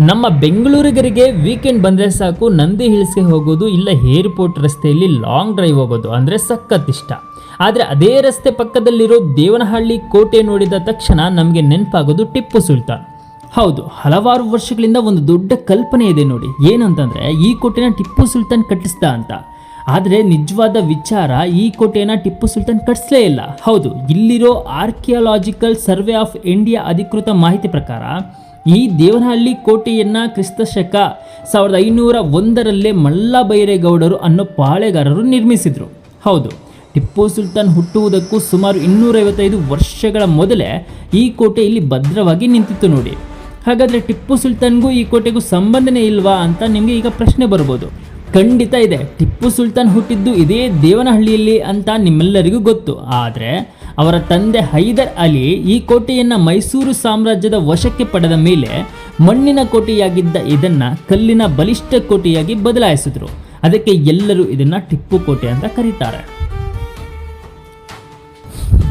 ನಮ್ಮ ಬೆಂಗಳೂರಿಗರಿಗೆ ವೀಕೆಂಡ್ ಬಂದರೆ ಸಾಕು ನಂದಿ ಹಿಲ್ಸ್ಗೆ ಹೋಗೋದು, ಇಲ್ಲ ಏರ್ಪೋರ್ಟ್ ರಸ್ತೆಯಲ್ಲಿ ಲಾಂಗ್ ಡ್ರೈವ್ ಹೋಗೋದು ಅಂದರೆ ಸಖತ್ ಇಷ್ಟ. ಆದರೆ ಅದೇ ರಸ್ತೆ ಪಕ್ಕದಲ್ಲಿರೋ ದೇವನಹಳ್ಳಿ ಕೋಟೆ ನೋಡಿದ ತಕ್ಷಣ ನಮಗೆ ನೆನಪಾಗೋದು ಟಿಪ್ಪು ಸುಲ್ತಾನ್. ಹೌದು, ಹಲವಾರು ವರ್ಷಗಳಿಂದ ಒಂದು ದೊಡ್ಡ ಕಲ್ಪನೆ ಇದೆ ನೋಡಿ, ಏನಂತಂದರೆ ಈ ಕೋಟೆನ ಟಿಪ್ಪು ಸುಲ್ತಾನ್ ಕಟ್ಟಿಸ್ದ ಅಂತ. ಆದರೆ ನಿಜವಾದ ವಿಚಾರ, ಈ ಕೋಟೆಯನ್ನು ಟಿಪ್ಪು ಸುಲ್ತಾನ್ ಕಟ್ಟಿಸಲೇ ಇಲ್ಲ. ಹೌದು, ಇಲ್ಲಿರೋ ಆರ್ಕಿಯಾಲಜಿಕಲ್ ಸರ್ವೆ ಆಫ್ ಇಂಡಿಯಾ ಅಧಿಕೃತ ಮಾಹಿತಿ ಪ್ರಕಾರ ಈ ದೇವನಹಳ್ಳಿ ಕೋಟೆಯನ್ನು ಕ್ರಿಸ್ತಶಕ 1501 ಮಲ್ಲ ಬೈರೇಗೌಡರು ಅನ್ನೋ ಪಾಳೆಗಾರರು ನಿರ್ಮಿಸಿದರು. ಹೌದು, ಟಿಪ್ಪು ಸುಲ್ತಾನ್ ಹುಟ್ಟುವುದಕ್ಕೂ ಸುಮಾರು 255 ವರ್ಷಗಳ ಮೊದಲೇ ಈ ಕೋಟೆ ಇಲ್ಲಿ ಭದ್ರವಾಗಿ ನಿಂತಿತ್ತು ನೋಡಿ. ಹಾಗಾದರೆ ಟಿಪ್ಪು ಸುಲ್ತಾನ್ಗೂ ಈ ಕೋಟೆಗೂ ಸಂಬಂಧನೇ ಇಲ್ವಾ ಅಂತ ನಿಮಗೆ ಈಗ ಪ್ರಶ್ನೆ ಬರ್ಬೋದು. ಖಂಡಿತ ಇದೆ. ಟಿಪ್ಪು ಸುಲ್ತಾನ್ ಹುಟ್ಟಿದ್ದು ಇದೇ ದೇವನಹಳ್ಳಿಯಲ್ಲಿ ಅಂತ ನಿಮ್ಮೆಲ್ಲರಿಗೂ ಗೊತ್ತು. ಆದರೆ ಅವರ ತಂದೆ ಹೈದರ್ ಅಲಿ ಈ ಕೋಟೆಯನ್ನು ಮೈಸೂರು ಸಾಮ್ರಾಜ್ಯದ ವಶಕ್ಕೆ ಪಡೆದ ಮೇಲೆ ಮಣ್ಣಿನ ಕೋಟೆಯಾಗಿದ್ದ ಇದನ್ನು ಕಲ್ಲಿನ ಬಲಿಷ್ಠ ಕೋಟೆಯಾಗಿ ಬದಲಾಯಿಸಿದ್ರು. ಅದಕ್ಕೆ ಎಲ್ಲರೂ ಇದನ್ನು ಟಿಪ್ಪು ಕೋಟೆ ಅಂತ ಕರೀತಾರೆ.